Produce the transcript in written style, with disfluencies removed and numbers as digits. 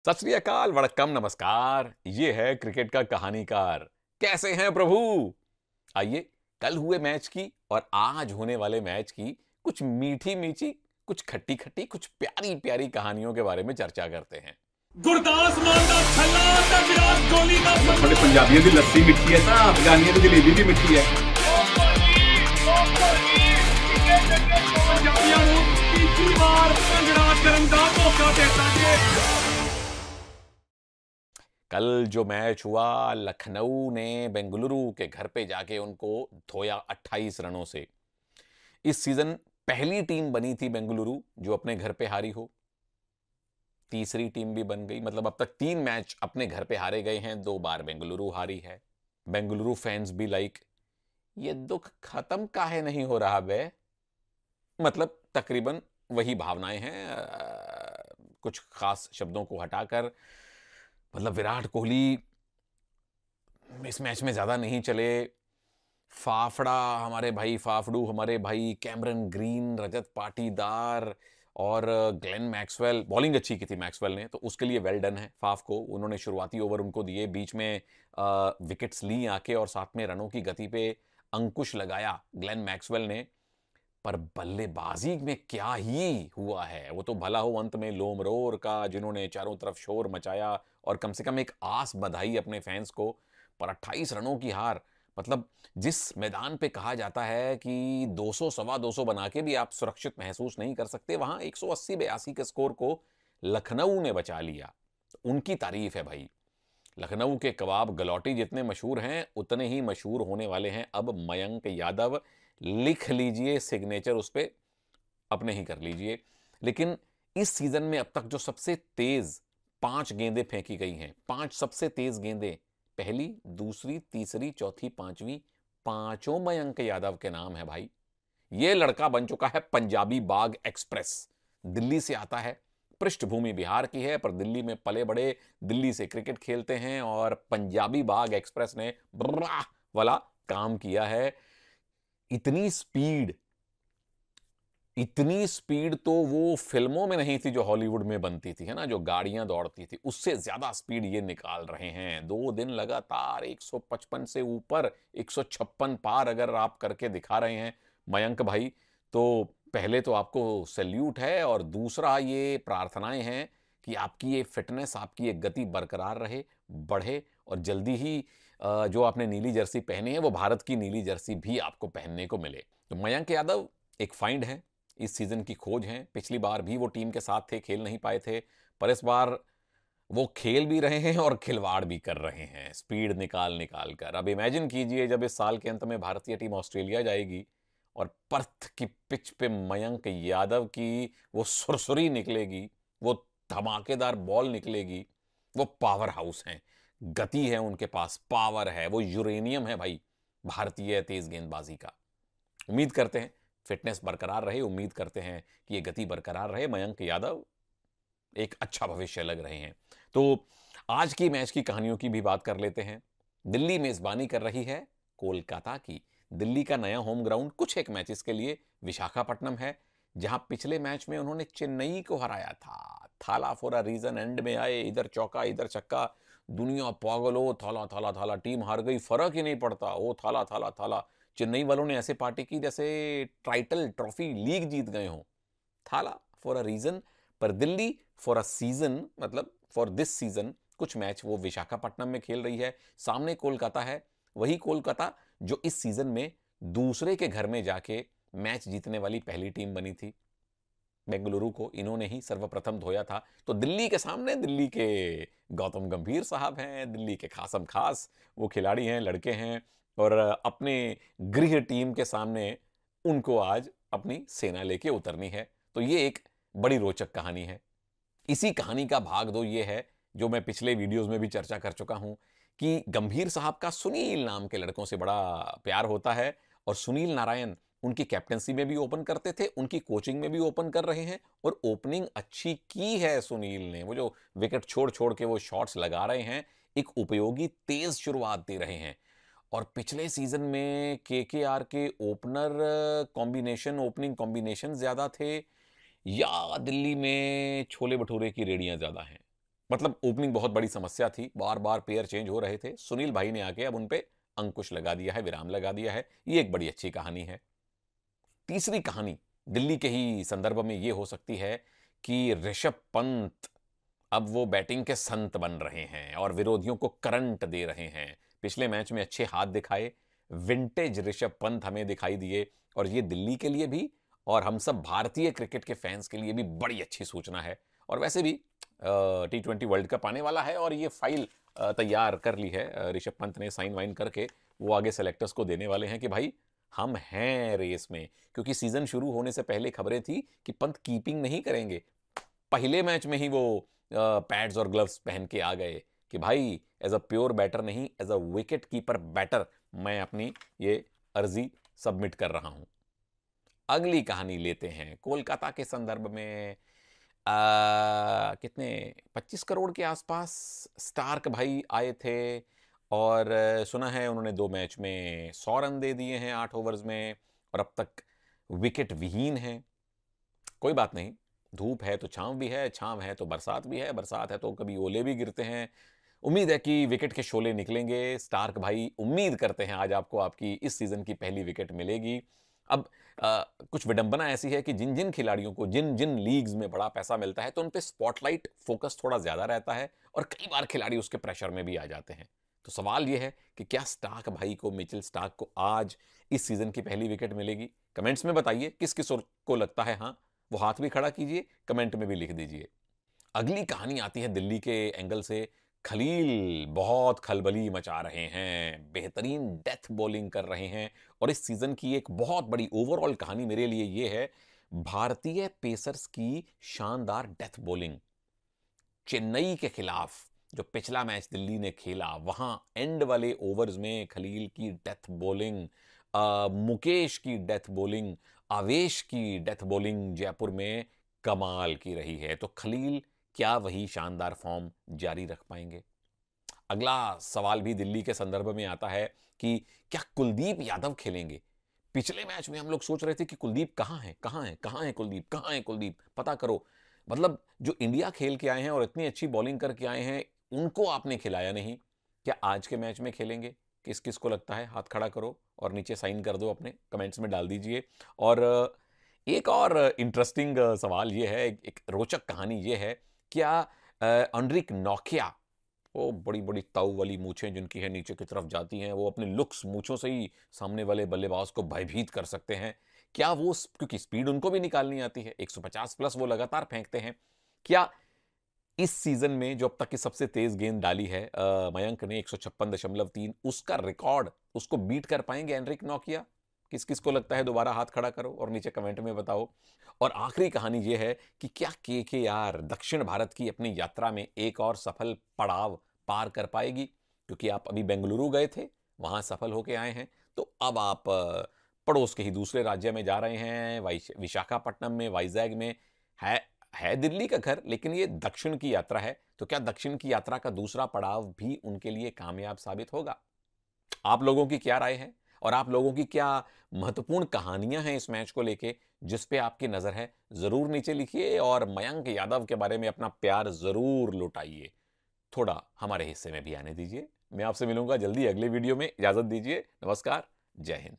सत श्री अकाल, वड़क्कम, नमस्कार। ये है क्रिकेट का कहानीकार। कैसे हैं प्रभु? आइए कल हुए मैच की और आज होने वाले मैच की कुछ मीठी मीठी, कुछ खट्टी खट्टी, कुछ प्यारी प्यारी कहानियों के बारे में चर्चा करते हैं। गुरदास मान दा छल्ला ते विराट कोहली दा थोड़े पंजाबियों की लस्सी मिठी है ना, अफगानियों की जलेबी भी मिठी है। पंजाबियों ਨੂੰ तीसरी बार भंगड़ा करन दा मौका देता है। कल जो मैच हुआ, लखनऊ ने बेंगलुरु के घर पे जाके उनको धोया 28 रनों से। इस सीजन पहली टीम बनी थी बेंगलुरु जो अपने घर पे हारी हो। तीसरी टीम भी बन गई, मतलब अब तक 3 मैच अपने घर पे हारे गए हैं, 2 बार बेंगलुरु हारी है। बेंगलुरु फैंस भी लाइक, ये दुख खत्म काहे नहीं हो रहा बे। मतलब तकरीबन वही भावनाएं हैं, कुछ खास शब्दों को हटाकर। मतलब विराट कोहली इस मैच में ज्यादा नहीं चले। फाफड़ा हमारे भाई, फाफड़ू हमारे भाई, कैमरन ग्रीन, रजत पाटीदार और ग्लेन मैक्सवेल, बॉलिंग अच्छी की थी मैक्सवेल ने, तो उसके लिए वेल डन है फाफ को। उन्होंने शुरुआती ओवर उनको दिए, बीच में विकेट्स ली आके और साथ में रनों की गति पे अंकुश लगाया ग्लेन मैक्सवेल ने। पर बल्लेबाजी में क्या ही हुआ है, वो तो भला हो अंत में लोमरोर का, जिन्होंने चारों तरफ शोर मचाया और कम से कम एक आस बधाई अपने फैंस को। पर 28 रनों की हार, मतलब जिस मैदान पे कहा जाता है कि 200 सवा 200 बना के भी आप सुरक्षित महसूस नहीं कर सकते, वहां 180-82 के स्कोर को लखनऊ ने बचा लिया। तो उनकी तारीफ है भाई। लखनऊ के कबाब गलौटी जितने मशहूर हैं, उतने ही मशहूर होने वाले हैं अब मयंक यादव। लिख लीजिए सिग्नेचर उस पे, अपने ही कर लीजिए। लेकिन इस सीजन में अब तक जो सबसे तेज 5 गेंदें फेंकी गई हैं, 5 सबसे तेज गेंदें, पहली, दूसरी, तीसरी, चौथी, पांचवी, पांचों मयंक यादव के नाम है भाई। ये लड़का बन चुका है पंजाबी बाग एक्सप्रेस। दिल्ली से आता है, पृष्ठभूमि बिहार की है, पर दिल्ली में पले बड़े, दिल्ली से क्रिकेट खेलते हैं और पंजाबी बाग एक्सप्रेस ने ब्राह वाला काम किया है। इतनी स्पीड, इतनी स्पीड तो वो फिल्मों में नहीं थी जो हॉलीवुड में बनती थी, है ना, जो गाड़ियां दौड़ती थी, उससे ज्यादा स्पीड ये निकाल रहे हैं। 2 दिन लगातार 155 से ऊपर, 156 पार अगर आप करके दिखा रहे हैं मयंक भाई, तो पहले तो आपको सैल्यूट है, और दूसरा ये प्रार्थनाएं हैं कि आपकी ये फिटनेस, आपकी ये गति बरकरार रहे, बढ़े, और जल्दी ही जो आपने नीली जर्सी पहनी है वो भारत की नीली जर्सी भी आपको पहनने को मिले। तो मयंक यादव एक फाइंड है, इस सीजन की खोज है। पिछली बार भी वो टीम के साथ थे, खेल नहीं पाए थे, पर इस बार वो खेल भी रहे हैं और खिलवाड़ भी कर रहे हैं, स्पीड निकाल निकाल कर। अब इमेजिन कीजिए जब इस साल के अंत में भारतीय टीम ऑस्ट्रेलिया जाएगी और पर्थ की पिच पे मयंक यादव की वो सुरसुरी निकलेगी, वो धमाकेदार बॉल निकलेगी। वो पावर हाउस हैं, गति है उनके पास, पावर है, वो यूरेनियम है भाई भारतीय तेज गेंदबाजी का। उम्मीद करते हैं फिटनेस बरकरार रहे, उम्मीद करते हैं कि ये गति बरकरार रहे। मयंक यादव एक अच्छा भविष्य लग रहे हैं। तो आज की मैच की कहानियों की भी बात कर लेते हैं। दिल्ली मेजबानी कर रही है कोलकाता की। दिल्ली का नया होम ग्राउंड कुछ एक मैचेस के लिए विशाखापट्टनम है, जहां पिछले मैच में उन्होंने चेन्नई को हराया था। थाला फॉर अ रीजन, एंड में आए, इधर चौका इधर छक्का, दुनिया पागल, हो थाला थाला थाला, टीम हार गई, फर्क ही नहीं पड़ता, ओ थाला थाला थाला। चेन्नई वालों ने ऐसे पार्टी की जैसे टाइटल, ट्रॉफी, लीग जीत गए हों। थाला फॉर अ रीजन, पर दिल्ली फॉर अ सीजन, मतलब फॉर दिस सीजन कुछ मैच वो विशाखापट्टनम में खेल रही है। सामने कोलकाता है, वही कोलकाता जो इस सीजन में दूसरे के घर में जाके मैच जीतने वाली पहली टीम बनी थी। बेंगलुरु को इन्होंने ही सर्वप्रथम धोया था। तो दिल्ली के सामने दिल्ली के गौतम गंभीर साहब हैं, दिल्ली के खासम खास वो खिलाड़ी हैं, लड़के हैं, और अपने गृह टीम के सामने उनको आज अपनी सेना लेके उतरनी है। तो ये एक बड़ी रोचक कहानी है। इसी कहानी का भाग 2 ये है, जो मैं पिछले वीडियोस में भी चर्चा कर चुका हूं, कि गंभीर साहब का सुनील नाम के लड़कों से बड़ा प्यार होता है, और सुनील नारायण उनकी कैप्टनसी में भी ओपन करते थे, उनकी कोचिंग में भी ओपन कर रहे हैं, और ओपनिंग अच्छी की है सुनील ने। वो जो विकेट छोड़ छोड़ के वो शॉट्स लगा रहे हैं, एक उपयोगी तेज शुरुआत दे रहे हैं। और पिछले सीजन में केकेआर के ओपनर कॉम्बिनेशन, ओपनिंग कॉम्बिनेशन ज्यादा थे, या दिल्ली में छोले भटूरे की रेडियां ज्यादा हैं? मतलब ओपनिंग बहुत बड़ी समस्या थी, बार बार पेयर चेंज हो रहे थे। सुनील भाई ने आके अब उन पे अंकुश लगा दिया है, विराम लगा दिया है। ये एक बड़ी अच्छी कहानी है। तीसरी कहानी दिल्ली के ही संदर्भ में ये हो सकती है कि ऋषभ पंत अब वो बैटिंग के संत बन रहे हैं और विरोधियों को करंट दे रहे हैं। पिछले मैच में अच्छे हाथ दिखाए, विंटेज ऋषभ पंत हमें दिखाई दिए, और ये दिल्ली के लिए भी और हम सब भारतीय क्रिकेट के फैंस के लिए भी बड़ी अच्छी सूचना है। और वैसे भी T20 वर्ल्ड कप आने वाला है और ये फाइल तैयार कर ली है ऋषभ पंत ने, साइन वाइन करके वो आगे सेलेक्टर्स को देने वाले हैं कि भाई हम हैं रेस में। क्योंकि सीजन शुरू होने से पहले खबरें थी कि पंत कीपिंग नहीं करेंगे। पहले मैच में ही वो पैड्स और ग्लव्स पहन के आ गए कि भाई एज अ प्योर बैटर नहीं, as a wicket keeper batter मैं अपनी ये अर्जी सबमिट कर रहा हूं। अगली कहानी लेते हैं कोलकाता के संदर्भ में। कितने 25 करोड़ के आसपास स्टार्क भाई आए थे और सुना है उन्होंने 2 मैच में 100 रन दे दिए हैं 8 ओवर्स में, और अब तक विकेट विहीन है। कोई बात नहीं, धूप है तो छांव भी है, छांव है तो बरसात भी है, बरसात है तो कभी ओले भी गिरते हैं। उम्मीद है कि विकेट के शोले निकलेंगे। स्टार्क भाई उम्मीद करते हैं आज आपको आपकी इस सीजन की पहली विकेट मिलेगी। अब कुछ विडंबना ऐसी है कि जिन जिन खिलाड़ियों को जिन जिन लीग्स में बड़ा पैसा मिलता है तो उन पे स्पॉटलाइट फोकस थोड़ा ज्यादा रहता है और कई बार खिलाड़ी उसके प्रेशर में भी आ जाते हैं। तो सवाल यह है कि क्या स्टार्क भाई को, मिचेल स्टार्क को आज इस सीजन की पहली विकेट मिलेगी? कमेंट्स में बताइए किस किस को लगता है हाँ, वो हाथ भी खड़ा कीजिए, कमेंट में भी लिख दीजिए। अगली कहानी आती है दिल्ली के एंगल से। खलील बहुत खलबली मचा रहे हैं, बेहतरीन डेथ बॉलिंग कर रहे हैं, और इस सीजन की एक बहुत बड़ी ओवरऑल कहानी मेरे लिए यह है भारतीय पेसर्स की शानदार डेथ बॉलिंग। चेन्नई के खिलाफ जो पिछला मैच दिल्ली ने खेला, वहां एंड वाले ओवर्स में खलील की डेथ बॉलिंग, मुकेश की डेथ बॉलिंग, आवेश की डेथ बॉलिंग जयपुर में कमाल की रही है। तो खलील क्या वही शानदार फॉर्म जारी रख पाएंगे? अगला सवाल भी दिल्ली के संदर्भ में आता है कि क्या कुलदीप यादव खेलेंगे? पिछले मैच में हम लोग सोच रहे थे कि कुलदीप कहां है, कहां है, कहां है कुलदीप, कहां है कुलदीप, पता करो। मतलब जो इंडिया खेल के आए हैं और इतनी अच्छी बॉलिंग करके आए हैं, उनको आपने खिलाया नहीं। क्या आज के मैच में खेलेंगे? किस किस को लगता है हाथ खड़ा करो और नीचे साइन कर दो, अपने कमेंट्स में डाल दीजिए। और एक और इंटरेस्टिंग सवाल ये है, एक रोचक कहानी ये है, क्या एंड्रिक नोकिया, वो बड़ी बड़ी ताऊ वाली मूछें जिनकी है नीचे की तरफ जाती हैं, वो अपने लुक्स मूछों से ही सामने वाले बल्लेबाज को भयभीत कर सकते हैं? क्या वो, क्योंकि स्पीड उनको भी निकालनी आती है, 150 प्लस वो लगातार फेंकते हैं, क्या इस सीजन में जो अब तक की सबसे तेज गेंद डाली है मयंक ने 156.3, उसका रिकॉर्ड उसको बीट कर पाएंगे एंड्रिक नोकिया? किस किस को लगता है? दोबारा हाथ खड़ा करो और नीचे कमेंट में बताओ। और आखिरी कहानी यह है कि क्या केकेआर दक्षिण भारत की अपनी यात्रा में एक और सफल पड़ाव पार कर पाएगी? क्योंकि आप अभी बेंगलुरु गए थे, वहां सफल होके आए हैं, तो अब आप पड़ोस के ही दूसरे राज्य में जा रहे हैं, विशाखापट्टनम में, वाइजैग में। है दिल्ली का घर, लेकिन ये दक्षिण की यात्रा है, तो क्या दक्षिण की यात्रा का दूसरा पड़ाव भी उनके लिए कामयाब साबित होगा? आप लोगों की क्या राय है और आप लोगों की क्या महत्वपूर्ण कहानियां हैं इस मैच को लेके, जिस पे आपकी नजर है? जरूर नीचे लिखिए और मयंक यादव के बारे में अपना प्यार जरूर लुटाइए। थोड़ा हमारे हिस्से में भी आने दीजिए। मैं आपसे मिलूंगा जल्दी अगले वीडियो में। इजाजत दीजिए, नमस्कार, जय हिंद।